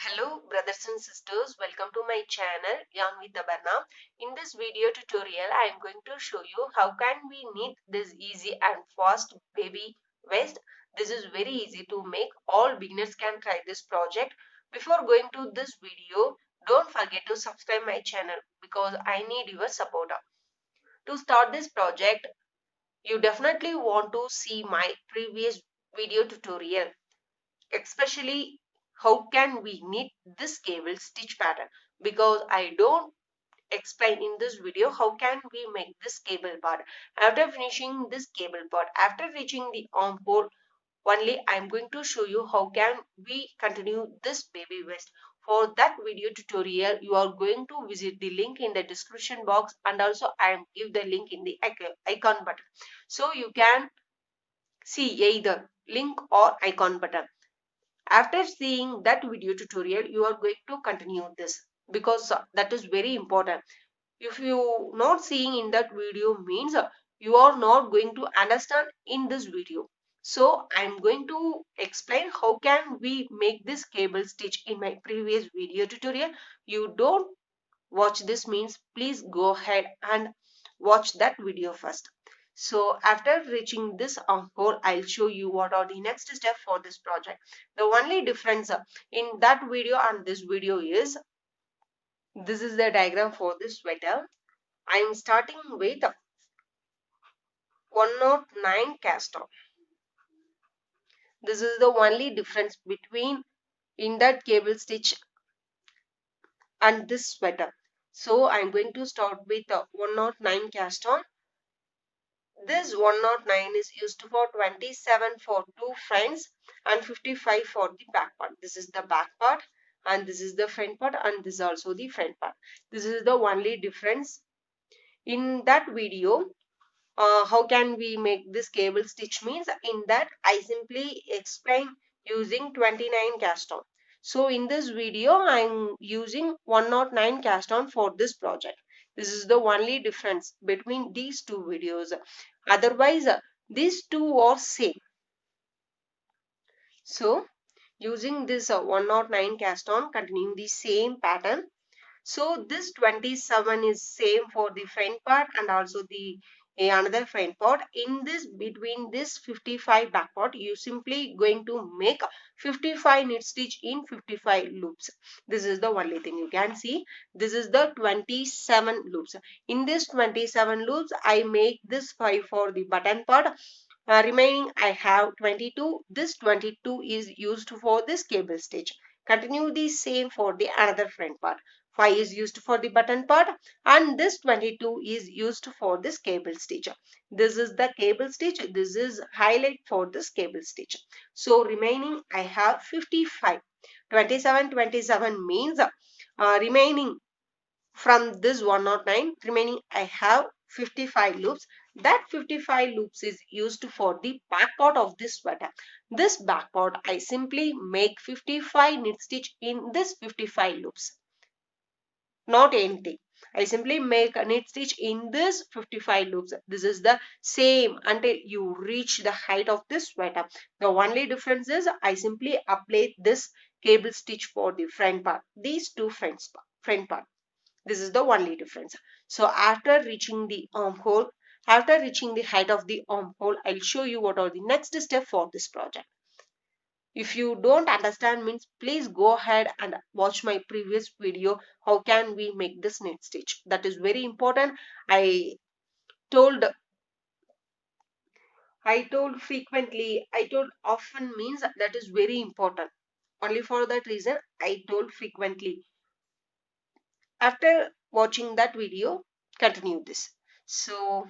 Hello brothers and sisters, welcome to my channel Yarn with Abarna. In this video tutorial I am going to show you how can we knit this easy and fast baby vest. This is very easy to make. All beginners can try this project. Before going to this video, don't forget to subscribe my channel because I need your support. To start this project, you definitely want to see my previous video tutorial, especially how can we knit this cable stitch pattern, because I don't explain in this video how can we make this cable part. After finishing this cable part, after reaching the armhole, only I'm going to show you how can we continue this baby vest. For that video tutorial you are going to visit the link in the description box, and also I am give the link in the icon button, so you can see either link or icon button. After seeing that video tutorial, you are going to continue this, because that is very important. If you not seeing in that video means you are not going to understand in this video. So I am going to explain how can we make this cable stitch in my previous video tutorial. You don't watch this means please go ahead and watch that video first. So after reaching this armhole, I'll show you what are the next step for this project. The only difference in that video and this video is, this is the diagram for this sweater. I am starting with 109 cast on. This is the only difference between in that cable stitch and this sweater. So I'm going to start with 109 cast on. This 109 is used for 27 for two fronts and 55 for the back part. This is the back part and this is the front part, and this is also the front part. This is the only difference. In that video, how can we make this cable stitch means, in that I simply explain using 29 cast on. So in this video I'm using 109 cast on for this project. This is the only difference between these two videos. Otherwise these two are same. So using this 109 cast on, continuing the same pattern. So this 27 is same for the front part and also the another front part. In this between this 55 back part, you simply going to make 55 knit stitch in 55 loops. This is the only thing you can see. This is the 27 loops. In this 27 loops, I make this 5 for the button part. Remaining I have 22. This 22 is used for this cable stitch. Continue the same for the another front part. 5 is used for the button part and this 22 is used for this cable stitch. This is the cable stitch. This is highlight for this cable stitch. So remaining I have 55. 27 means remaining from this 109, remaining I have 55 loops. That 55 loops is used for the back part of this sweater. This back part I simply make 55 knit stitch in this 55 loops, not anything. I simply make a knit stitch in this 55 loops. This is the same until you reach the height of this sweater. The only difference is I simply apply this cable stitch for the front part, these two front part. This is the only difference. So after reaching the armhole, after reaching the height of the armhole, I'll show you what are the next step for this project. If you don't understand means please go ahead and watch my previous video, how can we make this knit stitch. That is very important. I told frequently, I told often means that is very important. Only for that reason I told frequently. After watching that video, continue this. So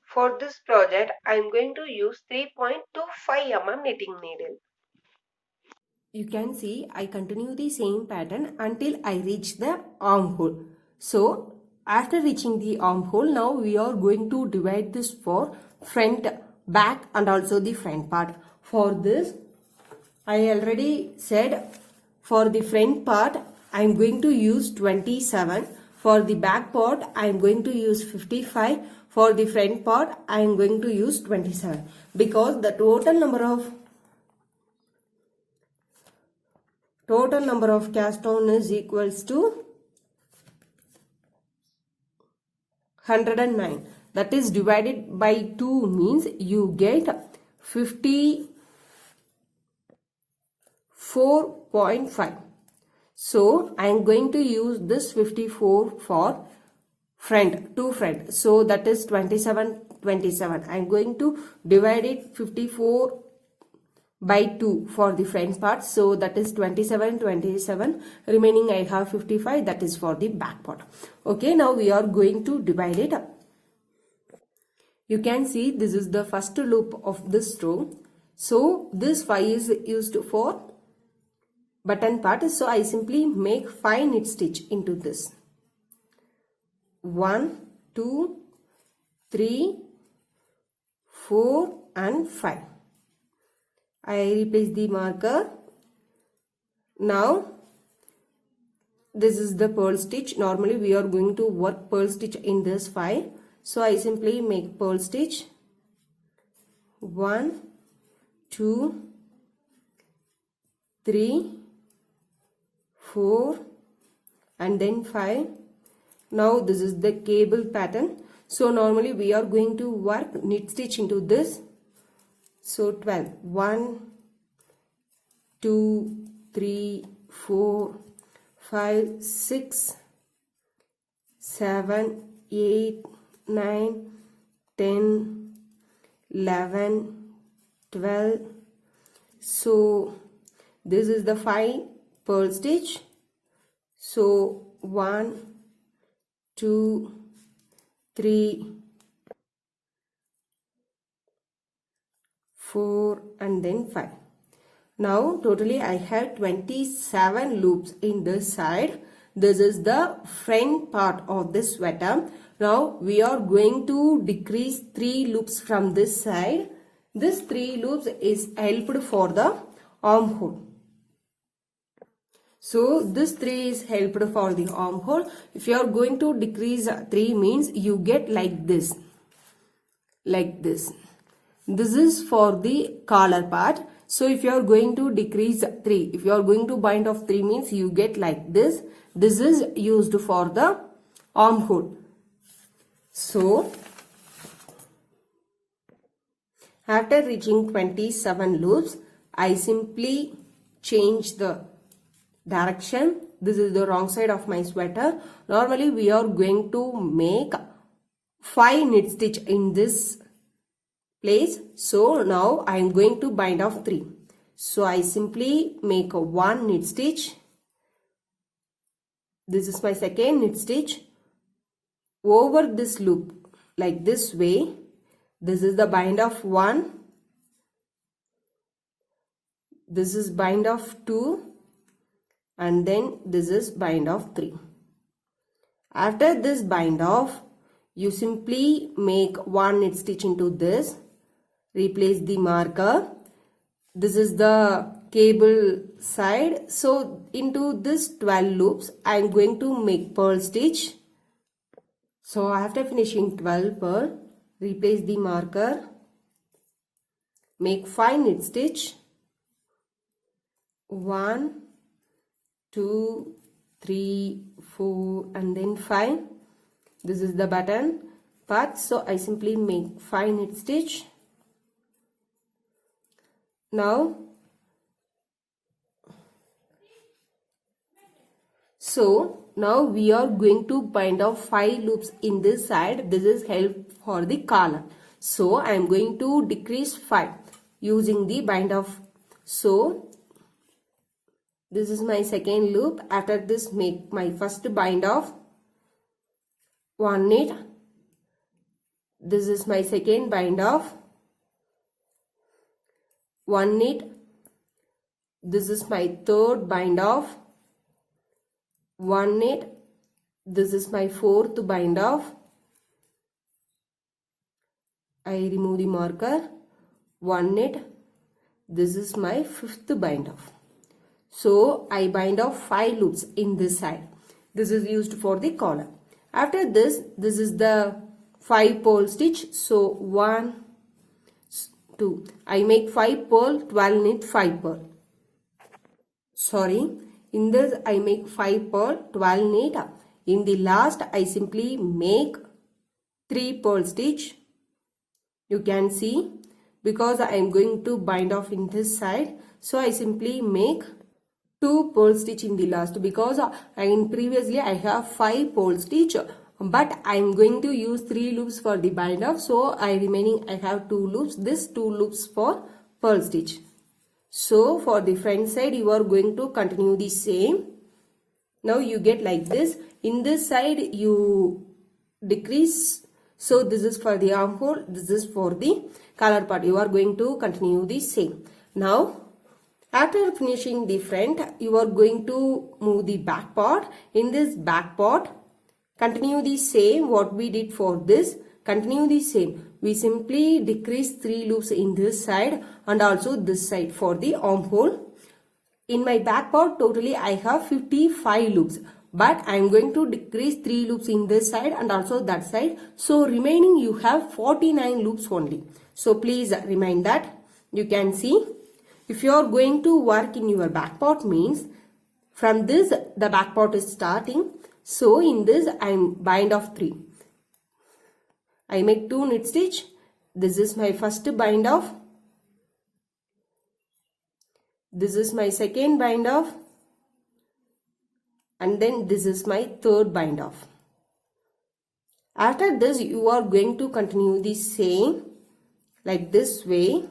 for this project, I am going to use 3.25 mm knitting needle. You can see I continue the same pattern until I reach the armhole. So after reaching the armhole, now we are going to divide this for front, back and also the front part. For this, I already said for the front part, I am going to use 27. For the back part, I am going to use 55. For the front part, I am going to use 27. Because the total number of Total number of cast on is equals to 109. That is divided by 2 means you get 54.5. So I am going to use this 54 for front, two front. So that is 27, 27. I am going to divide it 54 by 2 for the front part. So that is 27, 27. Remaining I have 55. That is for the back part. Okay, now we are going to divide it up. You can see this is the first loop of this row. So this 5 is used for button part. So I simply make 5 knit stitch into this. 1, 2, 3, 4 and 5. I replace the marker. Now this is the purl stitch. Normally we are going to work purl stitch in this 5. So I simply make purl stitch. 1, 2, 3, 4 and then 5. Now this is the cable pattern. So normally we are going to work knit stitch into this. So 12. 1, 2, 3, 4, 5, 6, 7, 8, 9, 10, 11, 12. So this is the 5 purl stitch. So 1, 2, 3, 4 and then 5. Now totally I have 27 loops in this side. This is the front part of this sweater. Now we are going to decrease 3 loops from this side. This 3 loops is helped for the armhole. So this 3 is helped for the armhole. If you are going to decrease 3 means you get like this. Like this. This is for the collar part. So if you are going to decrease 3, if you are going to bind off 3 means you get like this. This is used for the armhole. So after reaching 27 loops, I simply change the direction. This is the wrong side of my sweater. Normally we are going to make 5 knit stitch in this place. So now I am going to bind off 3. So I simply make a 1 knit stitch. This is my second knit stitch. Over this loop like this way. This is the bind off 1. This is bind off 2. And then this is bind off 3. After this bind off, you simply make 1 knit stitch into this. Replace the marker. This is the cable side. So into this 12 loops, I am going to make purl stitch. So after finishing 12 purl, replace the marker. Make 5 knit stitch. 1, 2, 3, 4 and then 5. This is the button part. So I simply make 5 knit stitch. Now, now we are going to bind off 5 loops in this side. This is help for the collar. So I am going to decrease 5 using the bind off. So this is my second loop. After this, make my first bind off 1 knit. This is my second bind off 1 knit. This is my third bind off 1 knit. This is my fourth bind off. I remove the marker. 1 knit. This is my fifth bind off. So I bind off 5 loops in this side. This is used for the collar. After this, this is the 5 purl stitch. So 1, 2. I make 5 purl, 12 knit, 5 purl. sorry, in this I make 5 pearl, 12 knit. In the last I simply make 3 pearl stitch. You can see, because I am going to bind off in this side, so I simply make 2 pearl stitch in the last, because previously I have 5 pearl stitch, but I am going to use 3 loops for the bind off, so I have 2 loops, this 2 loops for pearl stitch. So for the front side you are going to continue the same. Now you get like this. In this side you decrease. So this is for the armhole, this is for the collar part. You are going to continue the same. Now after finishing the front, you are going to move the back part. In this back part, continue the same what we did for this. Continue the same. We simply decrease 3 loops in this side and also this side for the armhole. In my back part, totally I have 55 loops. But I am going to decrease 3 loops in this side and also that side. So remaining you have 49 loops only. So please remind that. You can see. If you are going to work in your back part means from this the back part is starting. So in this I am bind off 3. I make 2 knit stitch. This is my first bind off. This is my second bind off. And then this is my third bind off. After this you are going to continue the same like this way.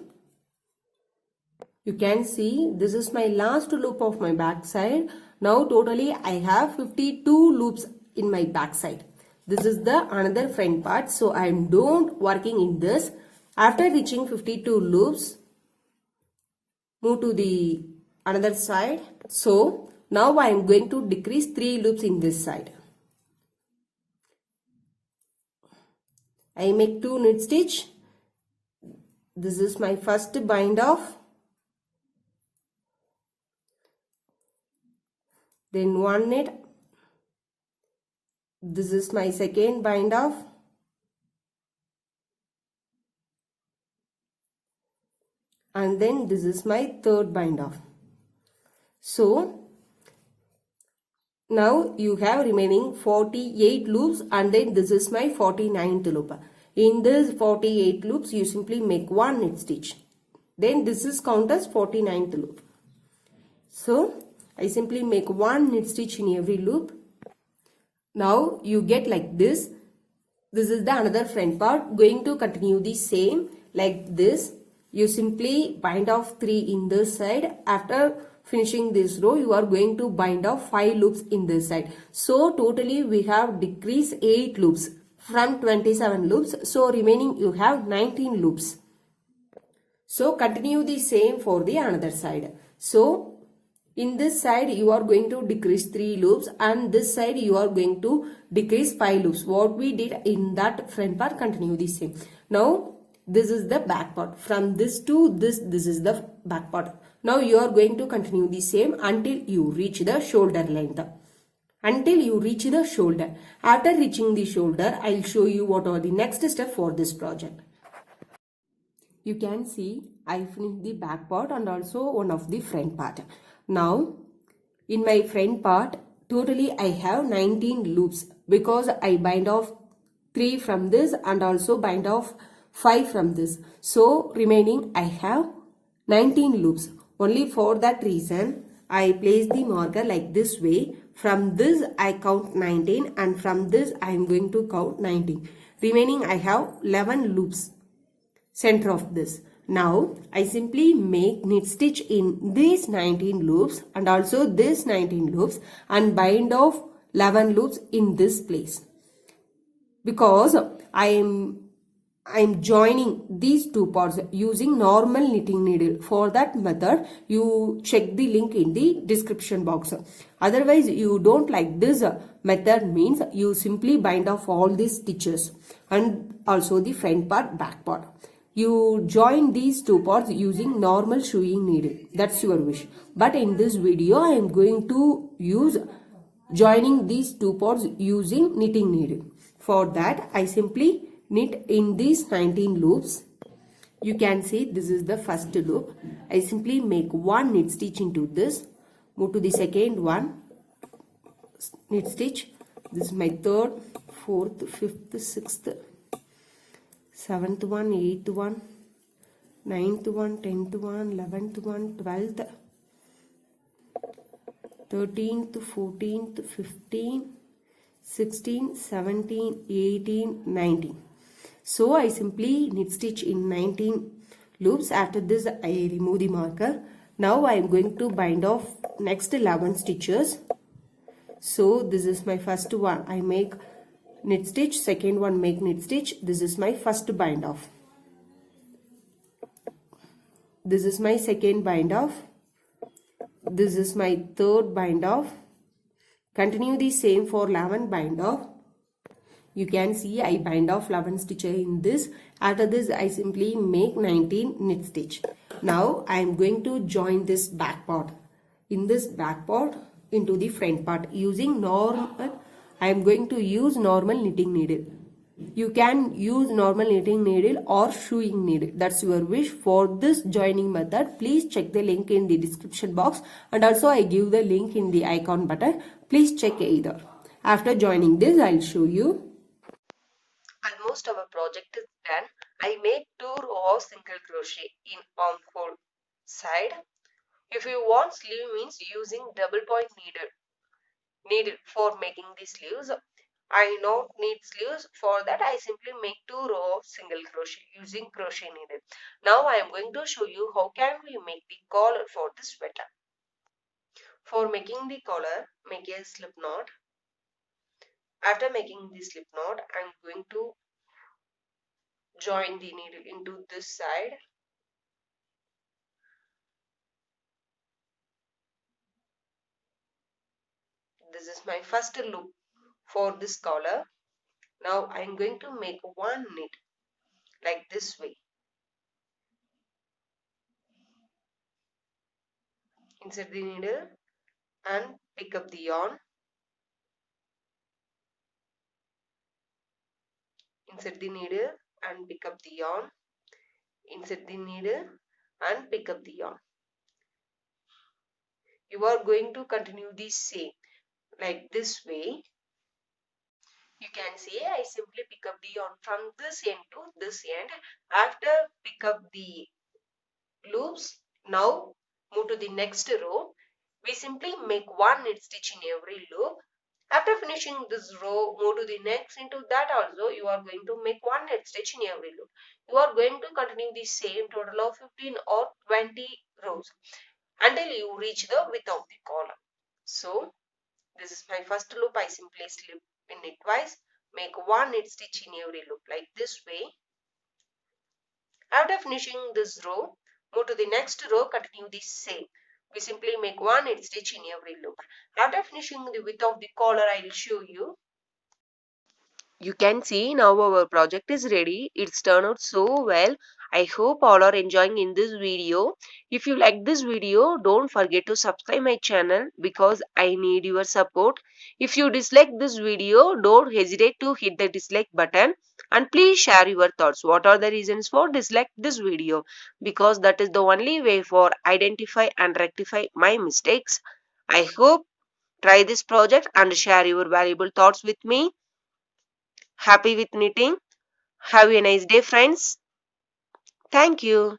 You can see this is my last loop of my back side. Now totally I have 52 loops in my back side. This is the another front part. So I am don't working in this. After reaching 52 loops, move to the another side. So now I am going to decrease 3 loops in this side. I make 2 knit stitch. This is my first bind off. Then 1 knit. This is my second bind off. And then this is my third bind off. So now you have remaining 48 loops and then this is my 49th loop. In this 48 loops you simply make 1 knit stitch. Then this is count as 49th loop. So I simply make 1 knit stitch in every loop. Now you get like this. This is the another front part. Going to continue the same like this. You simply bind off 3 in this side. After finishing this row, you are going to bind off 5 loops in this side. So totally we have decreased 8 loops from 27 loops. So remaining you have 19 loops. So continue the same for the another side. So in this side you are going to decrease 3 loops and this side you are going to decrease 5 loops. What we did in that front part, continue the same. Now this is the back part. From this to this is the back part. Now you are going to continue the same until you reach the shoulder length. Until you reach the shoulder. After reaching the shoulder, I will show you what are the next step for this project. You can see I finished the back part and also one of the front part. Now in my front part, totally I have 19 loops because I bind off 3 from this and also bind off 5 from this. So remaining I have 19 loops. Only for that reason I place the marker like this way. From this I count 19 and from this I am going to count 19. Remaining I have 11 loops center of this. Now I simply make knit stitch in these 19 loops and also this 19 loops and bind off 11 loops in this place. Because I am joining these two parts using normal knitting needle. For that method, you check the link in the description box. Otherwise, you don't like this method means you simply bind off all these stitches and also the front part, back part. You join these two parts using normal sewing needle. That's your wish. But in this video, I am going to use joining these two parts using knitting needle. For that, I simply knit in these 19 loops. You can see this is the first loop. I simply make 1 knit stitch into this. Move to the second one, knit stitch. This is my third, fourth, fifth, sixth, seventh one, eighth one, ninth one, 10th one, 11th one, 12th, 13th, 14th, 15th, 16, 17, 18, 19. So I simply knit stitch in 19 loops. After this I remove the marker. Now I am going to bind off next 11 stitches. So this is my first one. I make knit stitch, second one make knit stitch. This is my first bind off. This is my second bind off. This is my third bind off. Continue the same for 11 bind off. You can see I bind off 11 stitches in this. After this I simply make 19 knit stitch. Now I am going to join this back part. In this back part into the front part using normal. I am going to use normal knitting needle. You can use normal knitting needle or sewing needle. That's your wish. For this joining method, please check the link in the description box, and also I give the link in the icon button. Please check either. After joining this, I'll show you. Almost our project is done. I made 2 rows of single crochet in armhole side. If you want sleeve means using double point needle for making the sleeves. I don't need sleeves. For that I simply make 2 rows of single crochet using crochet needle. Now I am going to show you how can we make the collar for the sweater. For making the collar, make a slip knot. After making the slip knot, I am going to join the needle into this side. This is my first loop for this collar. Now I am going to make one knit like this way. Insert the needle and pick up the yarn. Insert the needle and pick up the yarn. Insert the needle and pick up the yarn. You are going to continue the same like this way. You can see I simply pick up the yarn from this end to this end. After pick up the loops, now move to the next row. We simply make one knit stitch in every loop. After finishing this row, move to the next. Into that also you are going to make one knit stitch in every loop. You are going to continue the same total of 15 or 20 rows until you reach the width of the collar. So this is my first loop. I simply slip in it twice, make one knit stitch in every loop like this way. After finishing this row, move to the next row, continue the same. We simply make one knit stitch in every loop. After finishing the width of the collar, I will show you. You can see now our project is ready. It's turned out so well. I hope all are enjoying in this video. If you like this video, don't forget to subscribe my channel because I need your support. If you dislike this video, don't hesitate to hit the dislike button and please share your thoughts. What are the reasons for dislike this video? Because that is the only way for identify and rectify my mistakes. I hope try this project and share your valuable thoughts with me. Happy with knitting. Have a nice day, friends. Thank you.